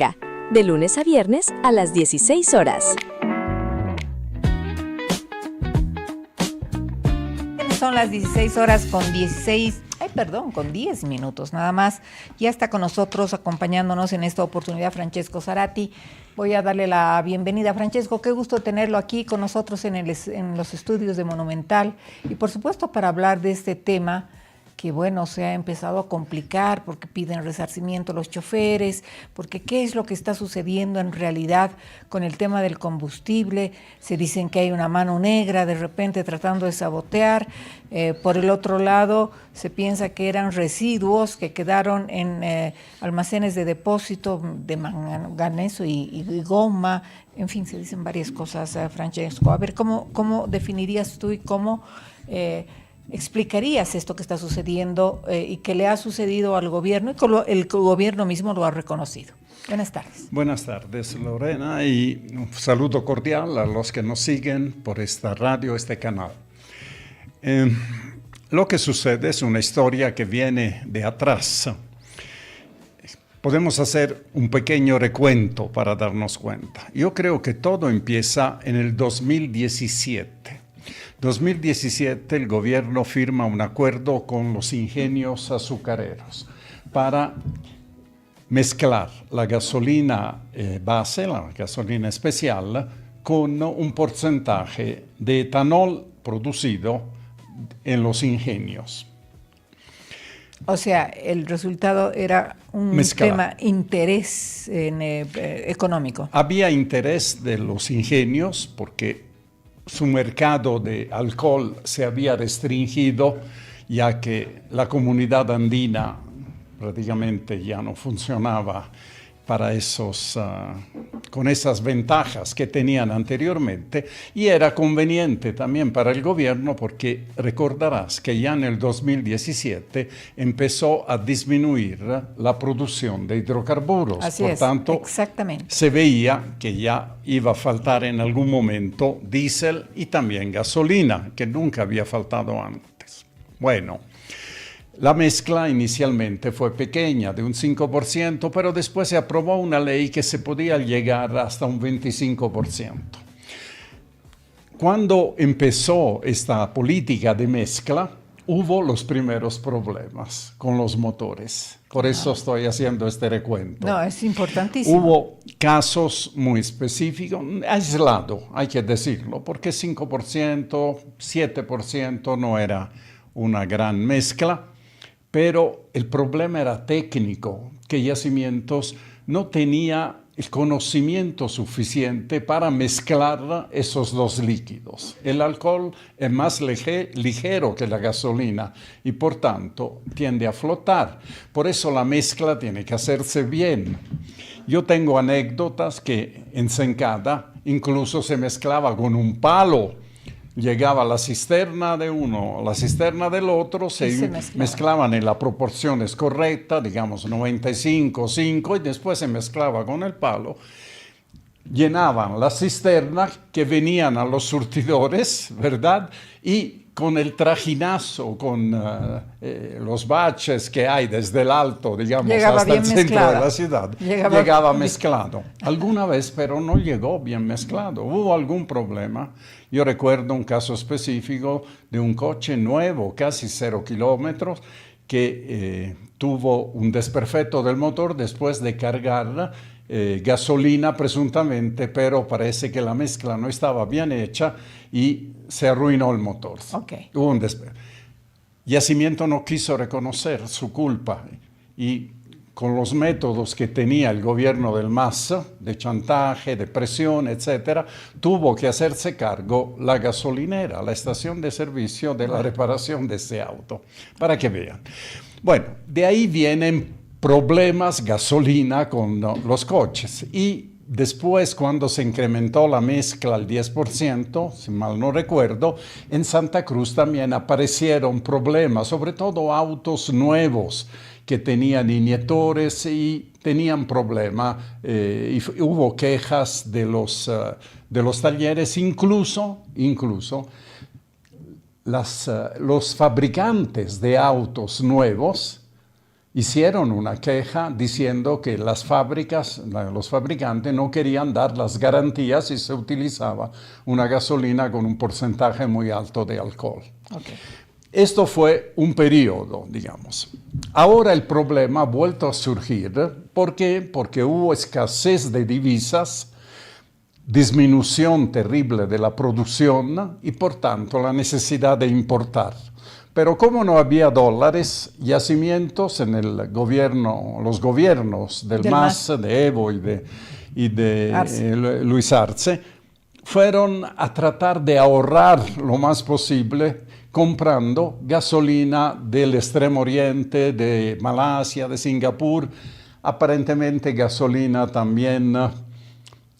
Latinoamérica, de lunes a viernes a las 16 horas. Son las 16 horas con 10 minutos nada más. Ya está con nosotros, acompañándonos en esta oportunidad, Francesco Zarati. Voy a darle la bienvenida. Francesco, qué gusto tenerlo aquí con nosotros en los estudios de Monumental. Y por supuesto para hablar de este tema que, bueno, se ha empezado a complicar porque piden resarcimiento a los choferes, porque qué es lo que está sucediendo en realidad con el tema del combustible. Se dicen que hay una mano negra de repente tratando de sabotear. Por el otro lado, se piensa que eran residuos que quedaron en almacenes de depósito de manganeso y goma. En fin, se dicen varias cosas, Francesco. A ver, ¿cómo definirías tú y cómo explicarías esto que está sucediendo y que le ha sucedido al gobierno y que el gobierno mismo lo ha reconocido? Buenas tardes. Buenas tardes, Lorena, y un saludo cordial a los que nos siguen por esta radio, este canal. Lo que sucede es una historia que viene de atrás. Podemos hacer un pequeño recuento para darnos cuenta. Yo creo que todo empieza en el 2017. 2017 el gobierno firma un acuerdo con los ingenios azucareros para mezclar la gasolina base, la gasolina especial, con un porcentaje de etanol producido en los ingenios. O sea, el resultado era un tema interés económico. Había interés de los ingenios porque su mercado de alcohol se había restringido, ya que la comunidad andina prácticamente ya no funcionaba para con esas ventajas que tenían anteriormente, y era conveniente también para el gobierno porque recordarás que ya en el 2017 empezó a disminuir la producción de hidrocarburos. Así Por es, tanto, exactamente. se veía que ya iba a faltar en algún momento diésel y también gasolina, que nunca había faltado antes. Bueno, la mezcla inicialmente fue pequeña, de un 5%, pero después se aprobó una ley que se podía llegar hasta un 25%. Cuando empezó esta política de mezcla, hubo los primeros problemas con los motores. Por eso estoy haciendo este recuento. No, es importantísimo. Hubo casos muy específicos, aislados, hay que decirlo, porque 5%, 7% no era una gran mezcla. Pero el problema era técnico, que Yacimientos no tenía el conocimiento suficiente para mezclar esos dos líquidos. El alcohol es más ligero que la gasolina y por tanto tiende a flotar. Por eso la mezcla tiene que hacerse bien. Yo tengo anécdotas que en Sencada incluso se mezclaba con un palo. Llegaba la cisterna de uno, la cisterna del otro, se mezclaban en las proporciones correctas, digamos 95-5, y después se mezclaba con el palo. Llenaban la cisterna que venían a los surtidores, ¿verdad? Y con el trajinazo, con los baches que hay desde el alto, digamos, llegaba hasta el centro mezclada. de la ciudad, llegaba mezclado. Alguna vez, pero no llegó bien mezclado. Hubo algún problema. Yo recuerdo un caso específico de un coche nuevo, casi 0 kilómetros, que tuvo un desperfecto del motor después de cargar gasolina presuntamente, pero parece que la mezcla no estaba bien hecha y se arruinó el motor. Okay. Hubo un Yacimiento no quiso reconocer su culpa y con los métodos que tenía el gobierno del MAS, de chantaje, de presión, etc., tuvo que hacerse cargo la gasolinera, la estación de servicio de la reparación de ese auto, para que vean. Bueno, de ahí vienen problemas gasolina con los coches. Y después, cuando se incrementó la mezcla al 10%, si mal no recuerdo, en Santa Cruz también aparecieron problemas, sobre todo autos nuevos que tenían inyectores y tenían problemas. Y hubo quejas de los talleres, incluso los fabricantes de autos nuevos hicieron una queja diciendo que las fábricas, los fabricantes no querían dar las garantías si se utilizaba una gasolina con un porcentaje muy alto de alcohol. Okay. Esto fue un periodo, digamos. Ahora el problema ha vuelto a surgir. ¿Por qué? Porque hubo escasez de divisas, disminución terrible de la producción y por tanto la necesidad de importar. Pero como no había dólares, yacimientos en el gobierno, los gobiernos del MAS, de Evo y de Luis Arce, fueron a tratar de ahorrar lo más posible comprando gasolina del Extremo Oriente, de Malasia, de Singapur, aparentemente gasolina también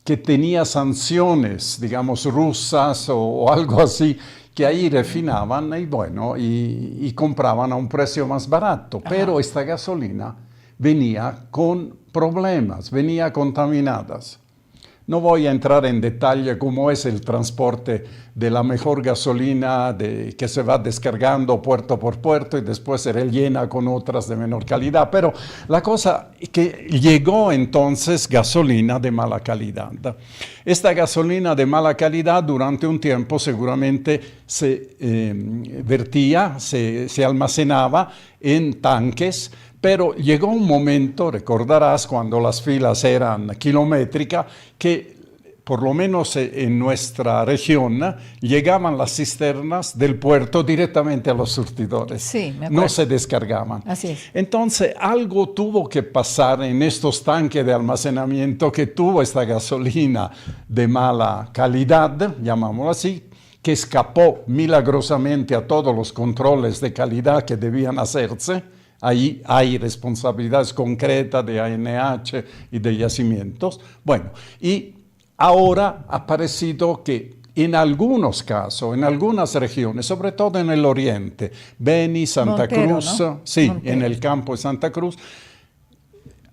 que tenía sanciones, digamos, rusas o algo así, que ahí refinaban y compraban a un precio más barato. Ajá. Pero esta gasolina venía con problemas, venía contaminada. No voy a entrar en detalle cómo es el transporte de la mejor gasolina que se va descargando puerto por puerto y después se rellena con otras de menor calidad, pero la cosa es que llegó entonces gasolina de mala calidad. Esta gasolina de mala calidad durante un tiempo seguramente se vertía, se almacenaba en tanques, pero llegó un momento, recordarás, cuando las filas eran kilométricas, que por lo menos en nuestra región llegaban las cisternas del puerto directamente a los surtidores. Sí, me acuerdo. No se descargaban. Así es. Entonces, algo tuvo que pasar en estos tanques de almacenamiento que tuvo esta gasolina de mala calidad, llamámoslo así, que escapó milagrosamente a todos los controles de calidad que debían hacerse. Ahí hay responsabilidades concretas de ANH y de yacimientos. Bueno, y ahora ha parecido que en algunos casos, en algunas regiones, sobre todo en el oriente, Beni, Santa Cruz, ¿no? Sí, Montero. En el campo de Santa Cruz,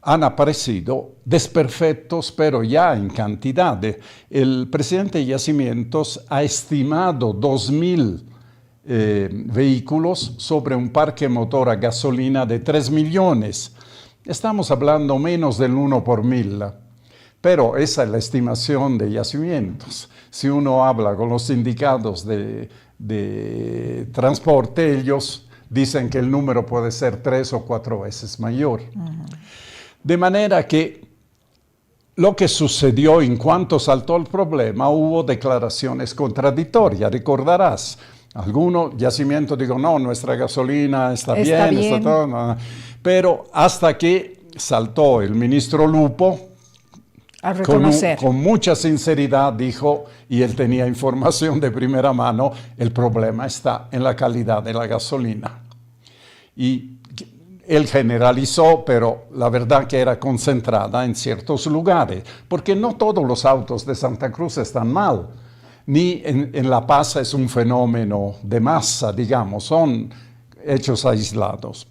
han aparecido desperfectos, pero ya en cantidad. El presidente de Yacimientos ha estimado 2.000 vehículos sobre un parque motor a gasolina de 3 millones. Estamos hablando menos del 1 por 1000, pero esa es la estimación de Yacimientos. Si uno habla con los sindicatos de transporte, ellos dicen que el número puede ser 3 o 4 veces mayor. De manera que lo que sucedió en cuanto saltó el problema, hubo declaraciones contradictorias, recordarás. Algunos yacimientos digo, no, nuestra gasolina está bien. Está todo, no. Pero hasta que saltó el ministro Lupo, a reconocer. Con mucha sinceridad dijo, y él tenía información de primera mano, el problema está en la calidad de la gasolina. Y él generalizó, pero la verdad que era concentrada en ciertos lugares, porque no todos los autos de Santa Cruz están mal. Ni en La Paz es un fenómeno de masa, digamos, son hechos aislados.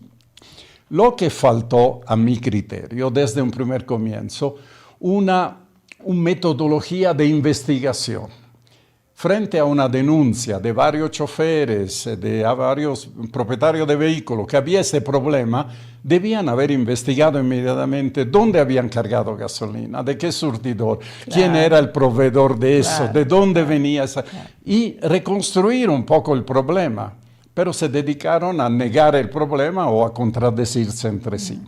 Lo que faltó, a mi criterio, desde un primer comienzo, una metodología de investigación. Frente a una denuncia de varios choferes, de varios propietarios de vehículos que había ese problema, debían haber investigado inmediatamente dónde habían cargado gasolina, de qué surtidor, quién era el proveedor de eso, de dónde venía esa... Y reconstruir un poco el problema. Pero se dedicaron a negar el problema o a contradecirse entre sí.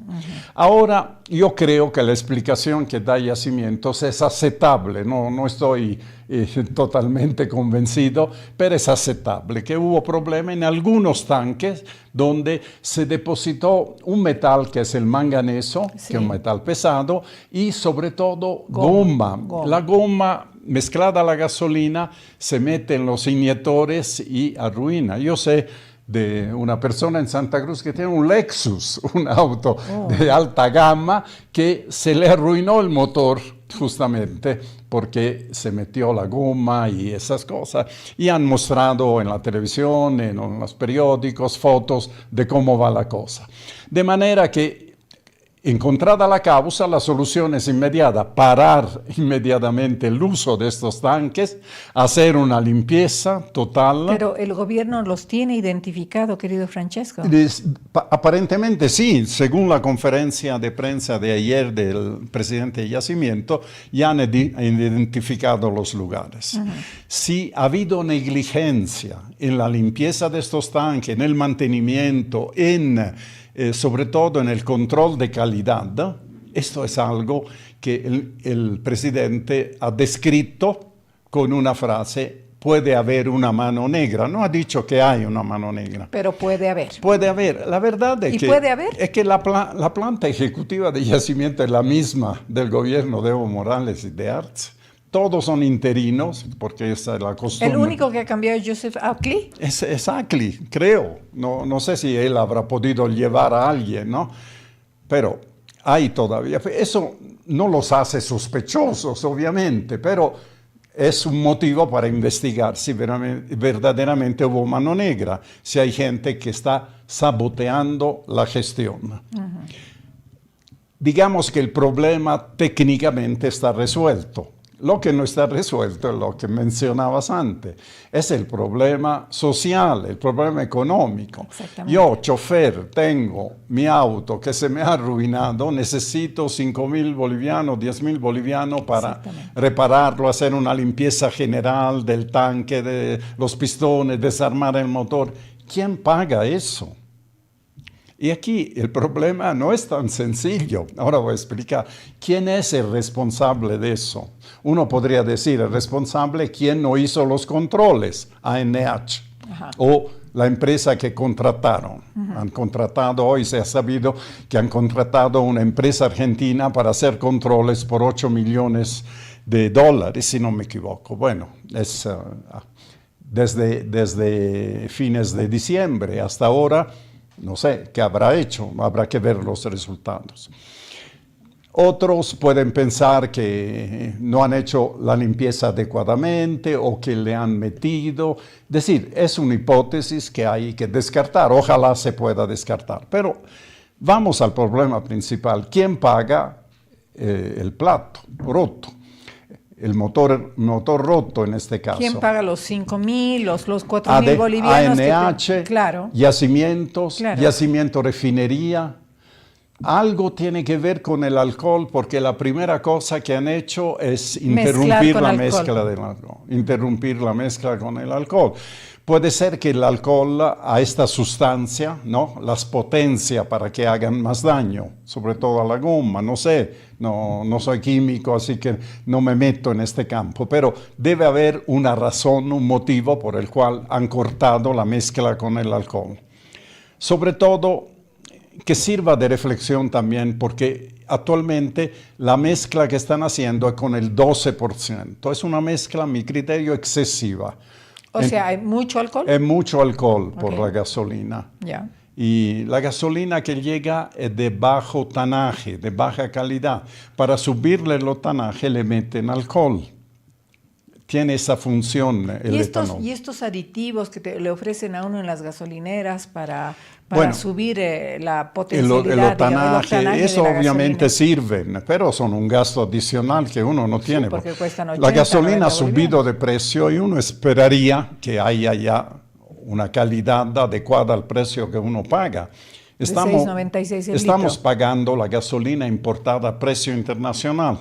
Ahora, yo creo que la explicación que da Yacimientos es aceptable, no estoy totalmente convencido, pero es aceptable, que hubo problema en algunos tanques donde se depositó un metal que es el manganeso, sí, que es un metal pesado, y sobre todo goma. La goma mezclada a la gasolina se mete en los inyectores y arruina. Yo sé de una persona en Santa Cruz que tiene un Lexus, un auto de alta gama, que se le arruinó el motor justamente porque se metió la goma y esas cosas. Y han mostrado en la televisión, en los periódicos, fotos de cómo va la cosa. De manera que encontrada la causa, la solución es inmediata, parar inmediatamente el uso de estos tanques, hacer una limpieza total. Pero el gobierno los tiene identificado, querido Francesco. Aparentemente sí, según la conferencia de prensa de ayer del presidente de Yacimiento, ya han identificado los lugares. Si ha habido negligencia en la limpieza de estos tanques, en el mantenimiento, sobre todo en el control de calidad, esto es algo que el presidente ha descrito con una frase: puede haber una mano negra. No ha dicho que hay una mano negra. Pero puede haber. Puede haber. La verdad es que la planta ejecutiva de Yacimiento es la misma del gobierno de Evo Morales y de Arce. Todos son interinos, porque esa es la costumbre. ¿El único que ha cambiado es Joseph Ackley? Es Ackley, creo. No sé si él habrá podido llevar a alguien, ¿no? Pero hay todavía. Eso no los hace sospechosos, obviamente, pero es un motivo para investigar si verdaderamente hubo mano negra, si hay gente que está saboteando la gestión. Digamos que el problema técnicamente está resuelto. Lo que no está resuelto es lo que mencionabas antes, es el problema social, el problema económico. Yo, chofer, tengo mi auto que se me ha arruinado, necesito 5.000 bolivianos, 10.000 bolivianos para repararlo, hacer una limpieza general del tanque, de los pistones, desarmar el motor. ¿Quién paga eso? Y aquí el problema no es tan sencillo. Ahora voy a explicar. ¿Quién es el responsable de eso? Uno podría decir, el responsable, ¿quién no hizo los controles? ANH. O la empresa que contrataron. Han contratado, hoy se ha sabido que han contratado una empresa argentina para hacer controles por $8 millones, si no me equivoco. Bueno, es desde fines de diciembre hasta ahora. No sé qué habrá hecho, habrá que ver los resultados. Otros pueden pensar que no han hecho la limpieza adecuadamente o que le han metido. Es decir, es una hipótesis que hay que descartar. Ojalá se pueda descartar. Pero vamos al problema principal. ¿Quién paga el plato roto? El motor roto en este caso. ¿Quién paga los 5.000, los 4.000 bolivianos? ANH, claro. Yacimientos, Yacimiento Refinería. Algo tiene que ver con el alcohol, porque la primera cosa que han hecho es interrumpir la mezcla del alcohol. Interrumpir la mezcla con el alcohol. Puede ser que el alcohol a esta sustancia, ¿no?, las potencia para que hagan más daño, sobre todo a la goma. No sé, no soy químico, así que no me meto en este campo, pero debe haber una razón, un motivo por el cual han cortado la mezcla con el alcohol. Sobre todo, que sirva de reflexión también, porque actualmente la mezcla que están haciendo es con el 12%. Es una mezcla, a mi criterio, excesiva. O sea, ¿hay mucho alcohol? Es mucho alcohol por la gasolina. Ya. Y la gasolina que llega es de bajo tanaje, de baja calidad. Para subirle el tanaje le meten alcohol. Tiene esa función el etanol. ¿Y estos aditivos que le ofrecen a uno en las gasolineras para subir la potencialidad? El octanaje, eso obviamente sirven, pero son un gasto adicional que uno no tiene. Porque cuestan 80, la gasolina ha 90 subido de precio y uno esperaría que haya ya una calidad adecuada al precio que uno paga. Estamos pagando la gasolina importada a precio internacional.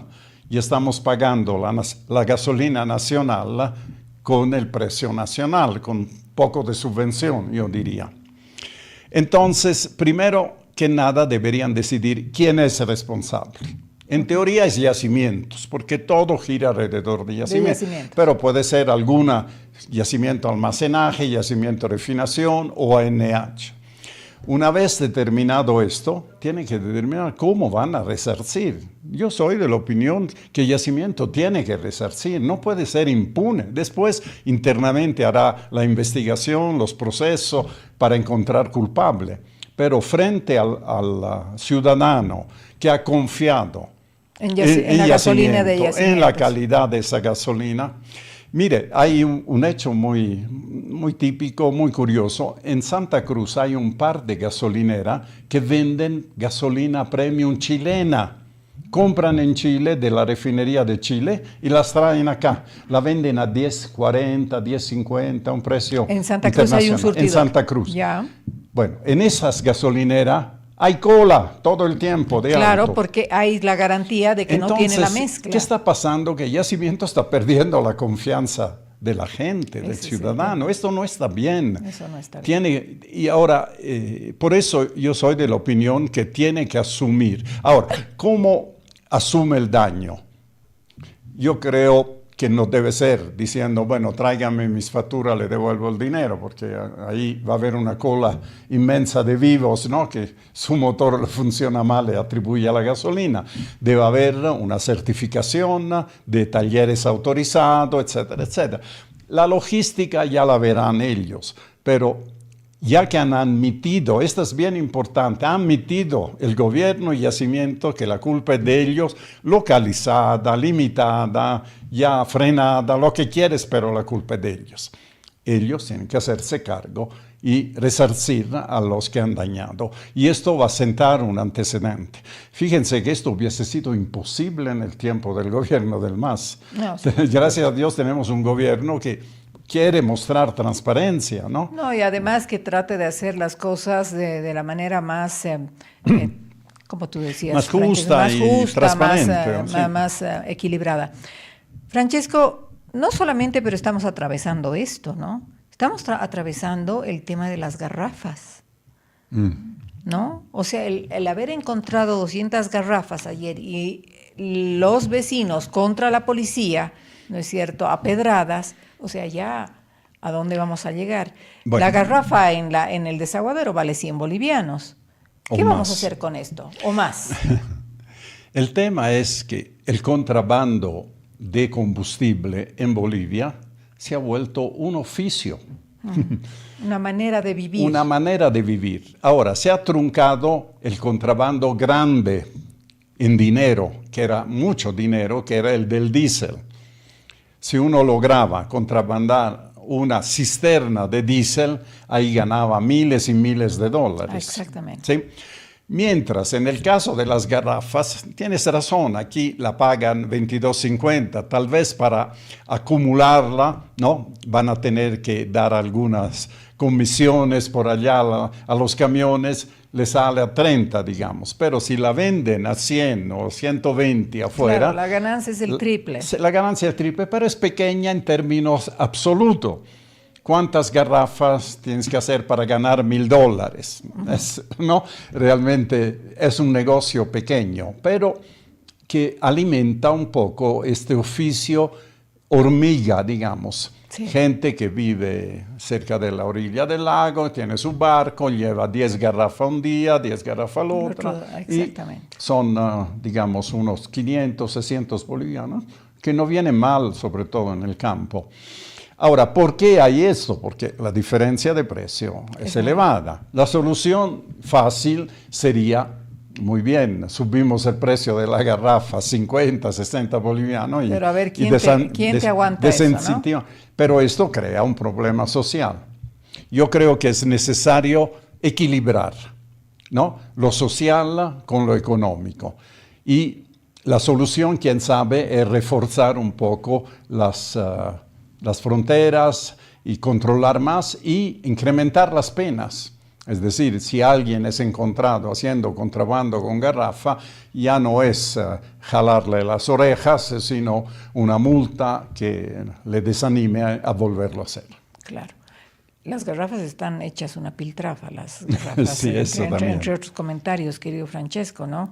Y estamos pagando la gasolina nacional con el precio nacional, con poco de subvención, yo diría. Entonces, primero que nada deberían decidir quién es el responsable. En teoría es Yacimientos, porque todo gira alrededor de Yacimientos. Pero puede ser alguna yacimiento almacenaje, yacimiento refinación o ANH. Una vez determinado esto, tienen que determinar cómo van a resarcir. Yo soy de la opinión que Yacimiento tiene que resarcir, no puede ser impune. Después, internamente hará la investigación, los procesos para encontrar culpable. Pero frente al ciudadano que ha confiado en la gasolina de Yacimientos, en la calidad de esa gasolina, Mire, hay un hecho muy, muy típico, muy curioso. En Santa Cruz hay un par de gasolineras que venden gasolina premium chilena. Compran en Chile, de la refinería de Chile, y las traen acá. La venden a 10.40, 10.50, un precio En Santa Cruz hay un internacional. surtidor. En Santa Cruz. Ya. Bueno, en esas gasolineras hay cola todo el tiempo de Claro, auto. porque hay la garantía de que no tiene la Entonces, mezcla. ¿qué está pasando? Que Yacimiento está perdiendo la confianza de la gente, del Ese es el ciudadano. tema. Esto no está bien. Eso no está bien. Y ahora, por eso yo soy de la opinión que tiene que asumir. Ahora, ¿cómo asume el daño? Yo creo que no debe ser diciendo, bueno, tráigame mis facturas, le devuelvo el dinero, porque ahí va a haber una cola inmensa de vivos, ¿no? Que su motor funciona mal, le atribuye a la gasolina. Debe haber una certificación de talleres autorizados, etcétera, etcétera. La logística ya la verán ellos, pero ya que han admitido, esto es bien importante, ha admitido el gobierno y Yacimiento que la culpa es de ellos, localizada, limitada, ya frenada, lo que quieres, pero la culpa es de ellos. Ellos tienen que hacerse cargo y resarcir a los que han dañado. Y esto va a sentar un antecedente. Fíjense que esto hubiese sido imposible en el tiempo del gobierno del MAS. No, sí. Gracias a Dios tenemos un gobierno que quiere mostrar transparencia, ¿no? No, y además que trate de hacer las cosas de la manera más, como tú decías, Más Francesco, justa y transparente, sí. más equilibrada. Francesco, no solamente, pero estamos atravesando esto, ¿no? Estamos atravesando el tema de las garrafas, ¿no? O sea, el haber encontrado 200 garrafas ayer y los vecinos contra la policía, ¿no es cierto?, a pedradas. O sea, ya, ¿a dónde vamos a llegar? Bueno. La garrafa en el desaguadero vale 100 bolivianos. ¿Qué vamos a hacer con esto? ¿O más? El tema es que el contrabando de combustible en Bolivia se ha vuelto un oficio. Una manera de vivir. Una manera de vivir. Ahora, se ha truncado el contrabando grande en dinero, que era mucho dinero, que era el del diésel. Si uno lograba contrabandar una cisterna de diésel, ahí ganaba miles y miles de dólares. Exactamente. ¿Sí? Mientras, en el caso de las garrafas, tienes razón, aquí la pagan 22.50, tal vez para acumularla, ¿no? Van a tener que dar algunas comisiones por allá a los camiones, le sale a 30, digamos, pero si la venden a 100 o 120 afuera... Claro, la ganancia es el triple. La ganancia es el triple, pero es pequeña en términos absolutos. ¿Cuántas garrafas tienes que hacer para ganar $1,000? ¿No? Realmente es un negocio pequeño, pero que alimenta un poco este oficio hormiga, digamos. Sí. Gente que vive cerca de la orilla del lago, tiene su barco, lleva 10 garrafas un día, 10 garrafas al otro. Exactamente. Y son, digamos, unos 500, 600 bolivianos, que no vienen mal, sobre todo en el campo. Ahora, ¿por qué hay esto? Porque la diferencia de precio es elevada. La solución fácil sería, muy bien, subimos el precio de la garrafa 50, 60 bolivianos. Pero a ver, ¿quién te aguanta eso, no? Pero esto crea un problema social. Yo creo que es necesario equilibrar, ¿no? Lo social con lo económico. Y la solución, quién sabe, es reforzar un poco las fronteras y controlar más y incrementar las penas. Es decir, si alguien es encontrado haciendo contrabando con garrafa, ya no es jalarle las orejas, sino una multa que le desanime a volverlo a hacer. Claro. Las garrafas están hechas una piltrafa, las garrafas. Sí, eso también. Entre otros comentarios, querido Francesco, ¿no?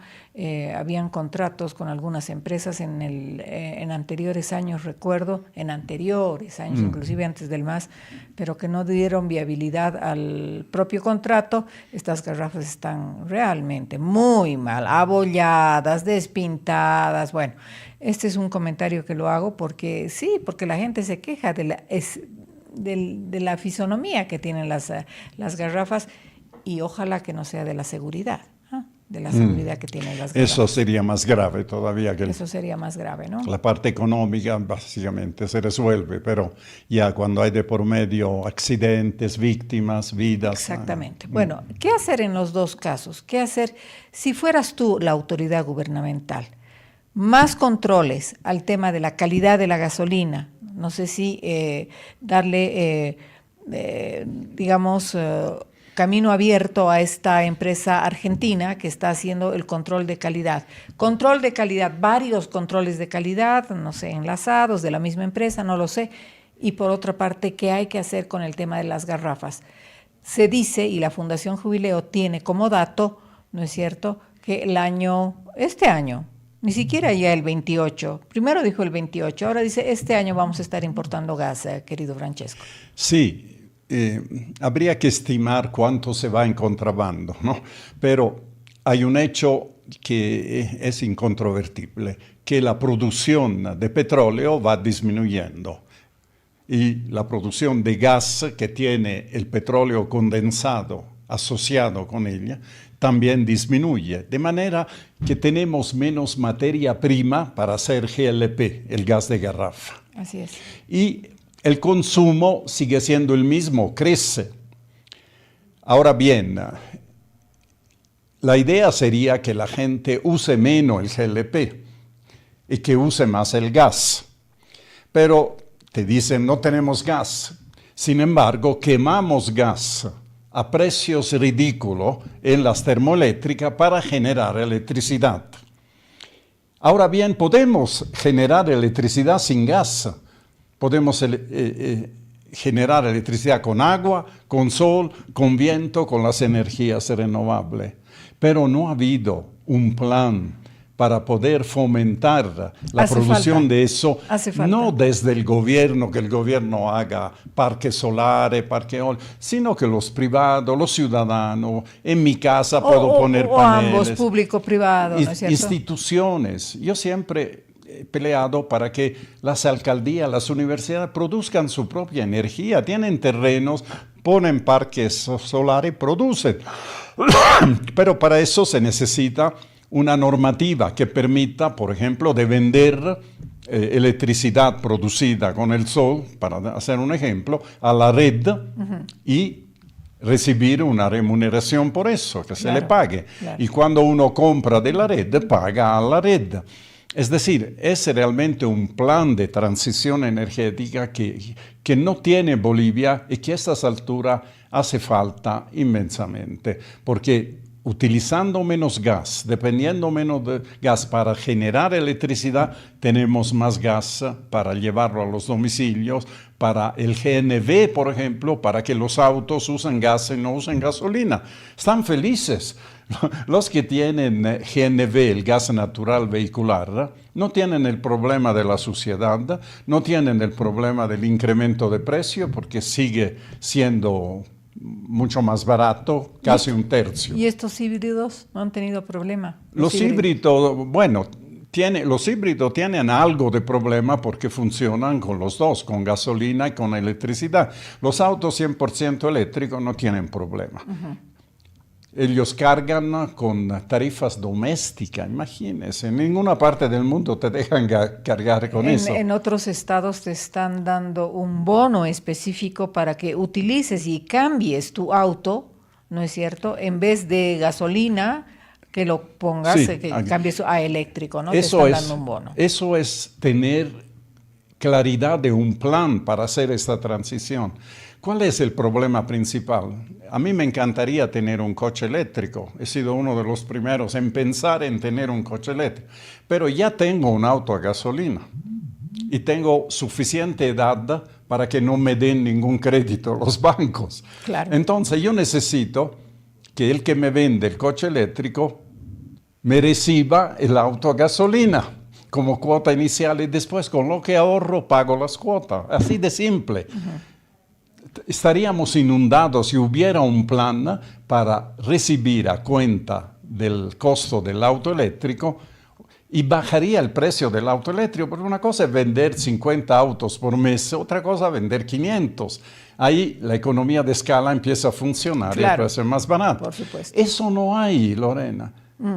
Habían contratos con algunas empresas en anteriores años, recuerdo, inclusive antes del MAS, pero que no dieron viabilidad al propio contrato. Estas garrafas están realmente muy mal, abolladas, despintadas. Bueno, este es un comentario que lo hago porque la gente se queja de la fisonomía que tienen las garrafas y ojalá que no sea de la seguridad. de la seguridad que tienen las garrafas. Eso sería más grave todavía que Eso sería más grave, ¿no? la parte económica básicamente se resuelve, pero ya cuando hay de por medio accidentes, víctimas, vidas. Exactamente. Bueno, ¿qué hacer en los dos casos? ¿Qué hacer si fueras tú la autoridad gubernamental? Más controles al tema de la calidad de la gasolina. No sé si darle, digamos, camino abierto a esta empresa argentina que está haciendo el control de calidad. Control de calidad, varios controles de calidad, no sé, enlazados de la misma empresa, no lo sé. Y por otra parte, ¿qué hay que hacer con el tema de las garrafas? Se dice, y la Fundación Jubileo tiene como dato, ¿no es cierto?, que este año, ni siquiera ya el 28, primero dijo el 28, ahora dice este año vamos a estar importando gas, querido Francesco. Sí. Habría que estimar cuánto se va en contrabando, ¿no? Pero hay un hecho que es incontrovertible, que la producción de petróleo va disminuyendo y la producción de gas que tiene el petróleo condensado asociado con ella también disminuye, de manera que tenemos menos materia prima para hacer GLP, el gas de garrafa. Así es. Y el consumo sigue siendo el mismo, crece. Ahora bien, la idea sería que la gente use menos el GLP y que use más el gas. Pero te dicen, no tenemos gas. Sin embargo, quemamos gas a precios ridículos en las termoeléctricas para generar electricidad. Ahora bien, podemos generar electricidad sin gas. Podemos generar electricidad con agua, con sol, con viento, con las energías renovables. Pero no ha habido un plan para poder fomentar la producción de eso, no desde el gobierno, que el gobierno haga parques solares, parques eólicos, sino que los privados, los ciudadanos, en mi casa puedo poner paneles. Ambos, público-privado, ¿no es cierto? Instituciones. Yo siempre peleado para que las alcaldías, las universidades produzcan su propia energía, tienen terrenos, ponen parques solares, producen. Pero para eso se necesita una normativa que permita, por ejemplo, de vender electricidad producida con el sol, para hacer un ejemplo, a la red y recibir una remuneración por eso, que se le pague. Claro. Y cuando uno compra de la red, paga a la red. Es decir, es realmente un plan de transición energética que no tiene Bolivia y que a estas alturas hace falta inmensamente, porque utilizando menos gas, dependiendo menos de gas para generar electricidad, tenemos más gas para llevarlo a los domicilios, para el GNV, por ejemplo, para que los autos usen gas y no usen gasolina. Están felices. Los que tienen GNV, el gas natural vehicular, no tienen el problema de la suciedad, no tienen el problema del incremento de precio, porque sigue siendo mucho más barato, casi un tercio. ¿Y estos híbridos no han tenido problema? Los híbridos, bueno, los híbridos tienen algo de problema porque funcionan con los dos, con gasolina y con electricidad. Los autos 100% eléctricos no tienen problema. Ellos cargan con tarifas domésticas, imagínense. En ninguna parte del mundo te dejan cargar con eso. En otros estados te están dando un bono específico para que utilices y cambies tu auto, ¿no es cierto? En vez de gasolina, que lo pongas, sí, que cambies a eléctrico, ¿no? Eso te están dando un bono. Eso es tener claridad de un plan para hacer esta transición. ¿Cuál es el problema principal? A mí me encantaría tener un coche eléctrico. He sido uno de los primeros en pensar en tener un coche eléctrico. Pero ya tengo un auto a gasolina y tengo suficiente edad para que no me den ningún crédito los bancos. Claro. Entonces yo necesito que el que me vende el coche eléctrico me reciba el auto a gasolina como cuota inicial y después con lo que ahorro pago las cuotas. Así de simple. Estaríamos inundados si hubiera un plan para recibir a cuenta del costo del auto eléctrico y bajaría el precio del auto eléctrico, porque una cosa es vender 50 autos por mes, otra cosa es vender 500. Ahí la economía de escala empieza a funcionar, claro, y el precio es más barato. Por supuesto. Eso no hay, Lorena.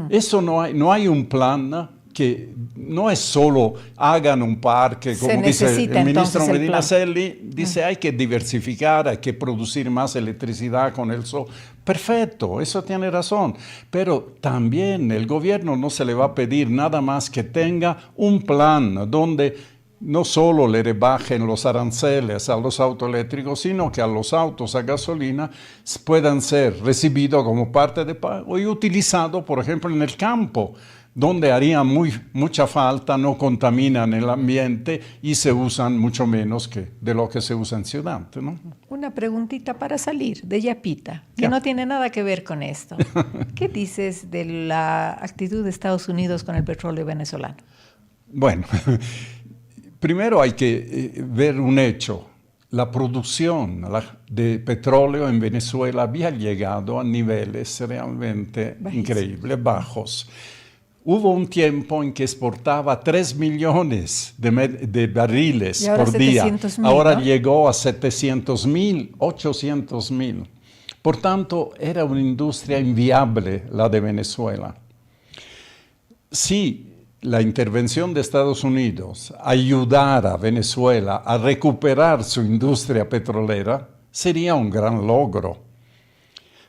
Eso no hay un plan que no es solo hagan un parque, como dice el ministro Medinaceli, dice hay que diversificar, hay que producir más electricidad con el sol. Perfecto, eso tiene razón, pero también el gobierno no se le va a pedir nada más que tenga un plan donde no solo le rebajen los aranceles a los autos eléctricos, sino que a los autos a gasolina puedan ser recibidos como parte de pago y utilizados, por ejemplo, en el campo, donde haría mucha falta, no contaminan el ambiente y se usan mucho menos que de lo que se usa en ciudad, ¿no? Una preguntita para salir de Yapita, que no tiene nada que ver con esto. ¿Qué dices de la actitud de Estados Unidos con el petróleo venezolano? Bueno, primero hay que ver un hecho. La producción de petróleo en Venezuela había llegado a niveles realmente increíbles, bajos. Hubo un tiempo en que exportaba 3 millones de barriles por día. Ahora ¿no? Llegó a 700.000, 800.000. Por tanto, era una industria inviable la de Venezuela. Si la intervención de Estados Unidos ayudara a Venezuela a recuperar su industria petrolera, sería un gran logro.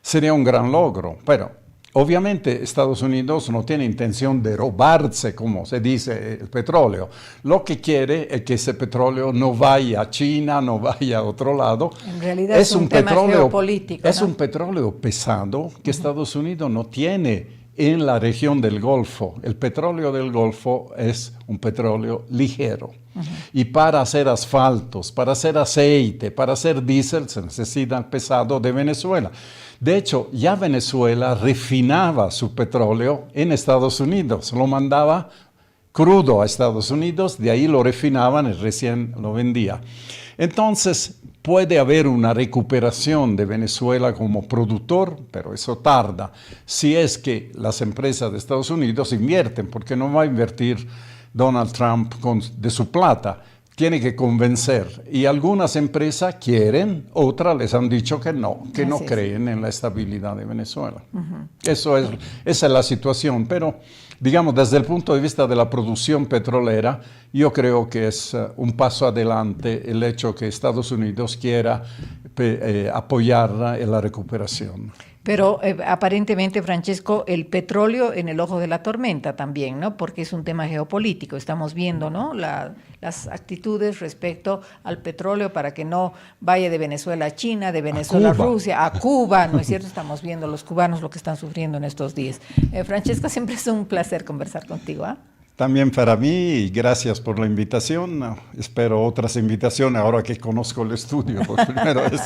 Sería un gran logro, pero obviamente Estados Unidos no tiene intención de robarse, como se dice, el petróleo. Lo que quiere es que ese petróleo no vaya a China, no vaya a otro lado. En realidad es un tema geopolítico, es ¿no? un petróleo pesado que Estados Unidos no tiene en la región del Golfo. El petróleo del Golfo es un petróleo ligero. Y para hacer asfaltos, para hacer aceite, para hacer diésel, se necesita el pesado de Venezuela. De hecho, ya Venezuela refinaba su petróleo en Estados Unidos, lo mandaba crudo a Estados Unidos, de ahí lo refinaban y recién lo vendía. Entonces, puede haber una recuperación de Venezuela como productor, pero eso tarda, si es que las empresas de Estados Unidos invierten, porque no va a invertir Donald Trump de su plata. Tiene que convencer, y algunas empresas quieren, otras les han dicho que no creen en la estabilidad de Venezuela. Esa es la situación, pero digamos desde el punto de vista de la producción petrolera, yo creo que es un paso adelante el hecho que Estados Unidos quiera apoyar en la recuperación. Pero aparentemente, Francesco, el petróleo en el ojo de la tormenta también, ¿no? Porque es un tema geopolítico. Estamos viendo, ¿no? Las actitudes respecto al petróleo para que no vaya de Venezuela a China, de Venezuela a Rusia, a Cuba, ¿no es cierto? Estamos viendo los cubanos lo que están sufriendo en estos días. Francesco, siempre es un placer conversar contigo, ¿ah? También para mí, y gracias por la invitación. Espero otras invitaciones ahora que conozco el estudio por primera vez.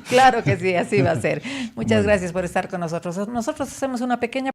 Claro que sí, así va a ser. Muchas gracias por estar con nosotros. Nosotros hacemos una pequeña